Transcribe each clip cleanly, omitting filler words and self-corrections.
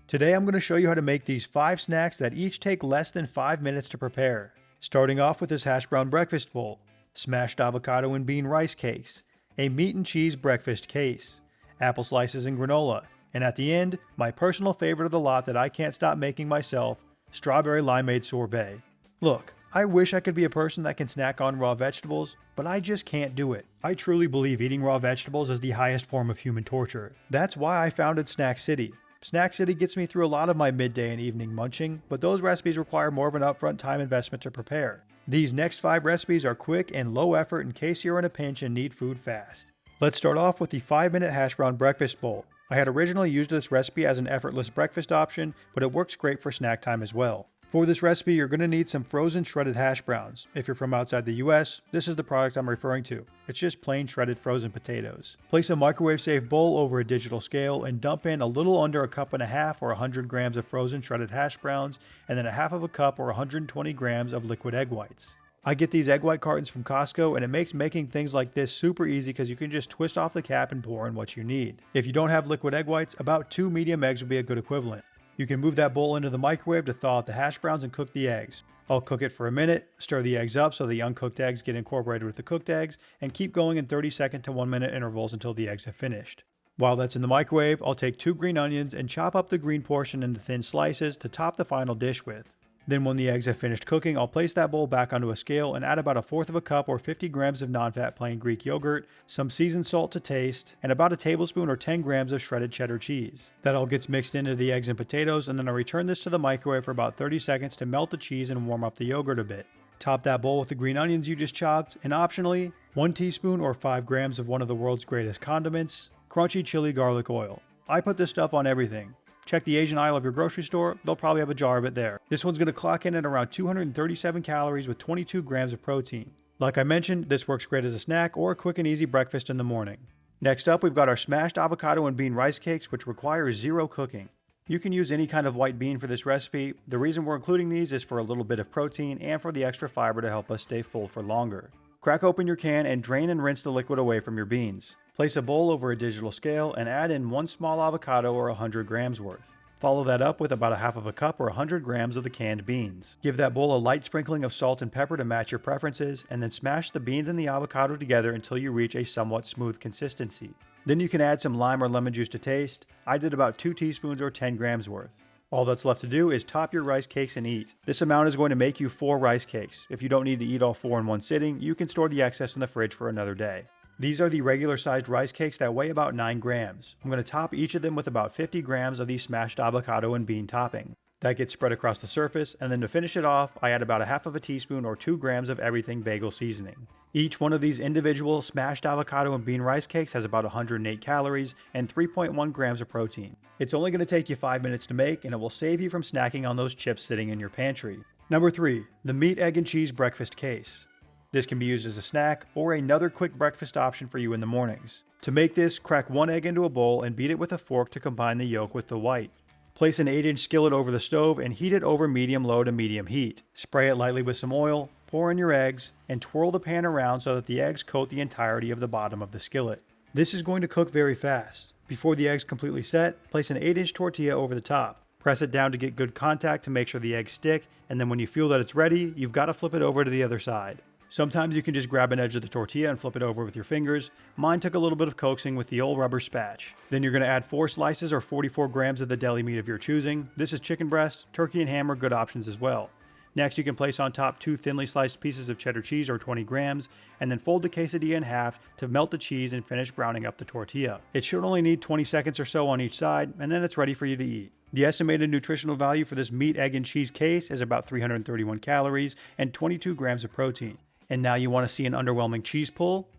Today I'm going to show you how to make these 5 snacks that each take less than 5 minutes to prepare. Starting off with this hash brown breakfast bowl, smashed avocado and bean rice cakes, a meat and cheese breakfast case, apple slices and granola, and at the end, my personal favorite of the lot that I can't stop making myself, strawberry limeade sorbet. Look, I wish I could be a person that can snack on raw vegetables, but I just can't do it. I truly believe eating raw vegetables is the highest form of human torture. That's why I founded Snack City. Snack City gets me through a lot of my midday and evening munching, but those recipes require more of an upfront time investment to prepare. These next 5 recipes are quick and low effort in case you're in a pinch and need food fast. Let's start off with the 5-minute hash brown breakfast bowl. I had originally used this recipe as an effortless breakfast option, but it works great for snack time as well. For this recipe, you're going to need some frozen shredded hash browns. If you're from outside the US, this is the product I'm referring to. It's just plain shredded frozen potatoes. Place a microwave-safe bowl over a digital scale and dump in a little under 1.5 cups or 100 grams of frozen shredded hash browns, and then 1/2 cup or 120 grams of liquid egg whites. I get these egg white cartons from Costco, and it makes making things like this super easy because you can just twist off the cap and pour in what you need. If you don't have liquid egg whites, about 2 medium eggs would be a good equivalent. You can move that bowl into the microwave to thaw out the hash browns and cook the eggs. I'll cook it for a minute, stir the eggs up so the uncooked eggs get incorporated with the cooked eggs, and keep going in 30-second to 1-minute intervals until the eggs have finished. While that's in the microwave, I'll take 2 green onions and chop up the green portion into thin slices to top the final dish with. Then when the eggs have finished cooking, I'll place that bowl back onto a scale and add about 1/4 cup or 50 grams of non-fat plain Greek yogurt, some seasoned salt to taste, and about a tablespoon or 10 grams of shredded cheddar cheese. That all gets mixed into the eggs and potatoes, and then I return this to the microwave for about 30 seconds to melt the cheese and warm up the yogurt a bit. Top that bowl with the green onions you just chopped, and optionally, 1 teaspoon or 5 grams of one of the world's greatest condiments, crunchy chili garlic oil. I put this stuff on everything. Check the Asian aisle of your grocery store, they'll probably have a jar of it there. This one's going to clock in at around 237 calories with 22 grams of protein. Like I mentioned, this works great as a snack or a quick and easy breakfast in the morning. Next up, we've got our smashed avocado and bean rice cakes, which require 0 cooking. You can use any kind of white bean for this recipe. The reason we're including these is for a little bit of protein and for the extra fiber to help us stay full for longer. Crack open your can and drain and rinse the liquid away from your beans. Place a bowl over a digital scale and add in 1 small avocado or 100 grams worth. Follow that up with about 1/2 cup or 100 grams of the canned beans. Give that bowl a light sprinkling of salt and pepper to match your preferences, and then smash the beans and the avocado together until you reach a somewhat smooth consistency. Then you can add some lime or lemon juice to taste. I did about 2 teaspoons or 10 grams worth. All that's left to do is top your rice cakes and eat. This amount is going to make you 4 rice cakes. If you don't need to eat all 4 in one sitting, you can store the excess in the fridge for another day. These are the regular sized rice cakes that weigh about 9 grams. I'm going to top each of them with about 50 grams of the smashed avocado and bean topping. That gets spread across the surface, and then to finish it off, I add about 1/2 teaspoon or 2 grams of everything bagel seasoning. Each one of these individual smashed avocado and bean rice cakes has about 108 calories and 3.1 grams of protein. It's only going to take you 5 minutes to make, and it will save you from snacking on those chips sitting in your pantry. Number 3, the meat, egg, and cheese breakfast case. This can be used as a snack or another quick breakfast option for you in the mornings. To make this, crack 1 egg into a bowl and beat it with a fork to combine the yolk with the white. Place an 8-inch skillet over the stove and heat it over medium-low to medium heat. Spray it lightly with some oil, pour in your eggs, and twirl the pan around so that the eggs coat the entirety of the bottom of the skillet. This is going to cook very fast. Before the eggs completely set, place an 8-inch tortilla over the top. Press it down to get good contact to make sure the eggs stick, and then when you feel that it's ready, you've got to flip it over to the other side. Sometimes you can just grab an edge of the tortilla and flip it over with your fingers. Mine took a little bit of coaxing with the old rubber spatch. Then you're going to add 4 slices or 44 grams of the deli meat of your choosing. This is chicken breast, turkey and ham are good options as well. Next, you can place on top 2 thinly sliced pieces of cheddar cheese or 20 grams, and then fold the quesadilla in half to melt the cheese and finish browning up the tortilla. It should only need 20 seconds or so on each side, and then it's ready for you to eat. The estimated nutritional value for this meat, egg, and cheese case is about 331 calories and 22 grams of protein. And now you want to see an underwhelming cheese pull?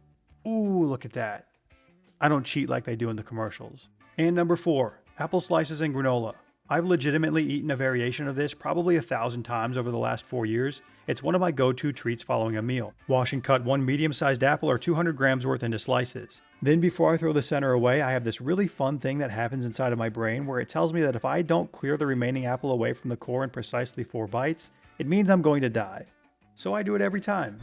Ooh, look at that. I don't cheat like they do in the commercials. And number 4, apple slices and granola. I've legitimately eaten a variation of this probably 1,000 times over the last 4 years. It's one of my go-to treats following a meal. Wash and cut 1 medium-sized apple or 200 grams worth into slices. Then before I throw the center away, I have this really fun thing that happens inside of my brain where it tells me that if I don't clear the remaining apple away from the core in precisely 4 bites, it means I'm going to die. So I do it every time.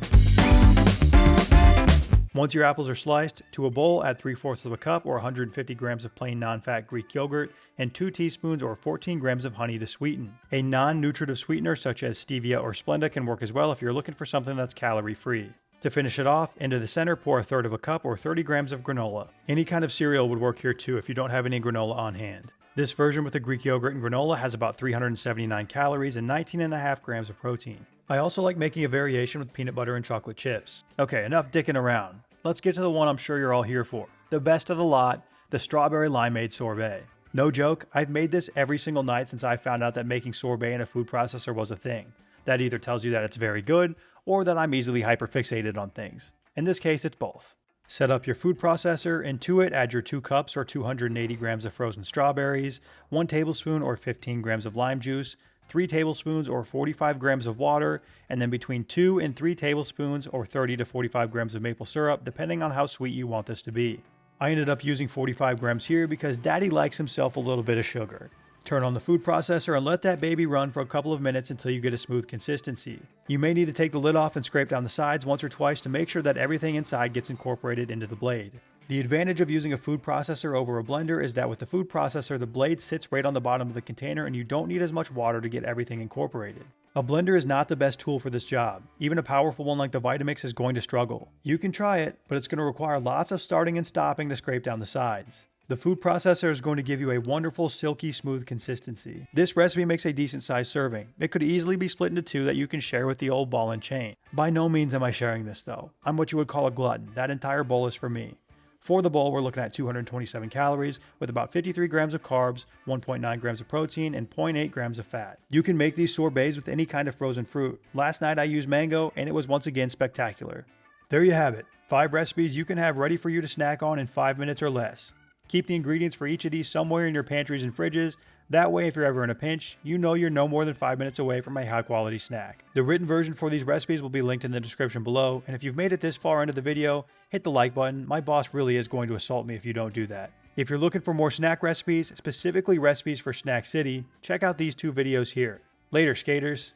Once your apples are sliced, to a bowl add 3/4 of a cup or 150 grams of plain non-fat Greek yogurt and 2 teaspoons or 14 grams of honey to sweeten. A non-nutritive sweetener such as stevia or Splenda can work as well if you're looking for something that's calorie-free. To finish it off, into the center pour 1/3 of a cup or 30 grams of granola. Any kind of cereal would work here too if you don't have any granola on hand. This version with the Greek yogurt and granola has about 379 calories and 19.5 grams of protein. I also like making a variation with peanut butter and chocolate chips. Okay, enough dicking around. Let's get to the one I'm sure you're all here for. The best of the lot, the strawberry limeade sorbet. No joke, I've made this every single night since I found out that making sorbet in a food processor was a thing. That either tells you that it's very good, or that I'm easily hyperfixated on things. In this case, it's both. Set up your food processor, and to it add your 2 cups or 280 grams of frozen strawberries, 1 tablespoon or 15 grams of lime juice, 3 tablespoons or 45 grams of water, and then between 2 and 3 tablespoons or 30 to 45 grams of maple syrup, depending on how sweet you want this to be. I ended up using 45 grams here because Daddy likes himself a little bit of sugar. Turn on the food processor and let that baby run for a couple of minutes until you get a smooth consistency. You may need to take the lid off and scrape down the sides once or twice to make sure that everything inside gets incorporated into the blade. The advantage of using a food processor over a blender is that with the food processor, the blade sits right on the bottom of the container and you don't need as much water to get everything incorporated. A blender is not the best tool for this job. Even a powerful one like the Vitamix is going to struggle. You can try it, but it's going to require lots of starting and stopping to scrape down the sides. The food processor is going to give you a wonderful, silky, smooth consistency. This recipe makes a decent sized serving. It could easily be split into 2 that you can share with the old ball and chain. By no means am I sharing this though. I'm what you would call a glutton. That entire bowl is for me. For the bowl, we're looking at 227 calories with about 53 grams of carbs, 1.9 grams of protein, and 0.8 grams of fat. You can make these sorbets with any kind of frozen fruit. Last night I used mango and it was once again spectacular. There you have it. 5 recipes you can have ready for you to snack on in 5 minutes or less. Keep the ingredients for each of these somewhere in your pantries and fridges. That way, if you're ever in a pinch, you know you're no more than 5 minutes away from a high-quality snack. The written version for these recipes will be linked in the description below, and if you've made it this far into the video, hit the like button. My boss really is going to assault me if you don't do that. If you're looking for more snack recipes, specifically recipes for Snack City, check out these 2 videos here. Later, skaters.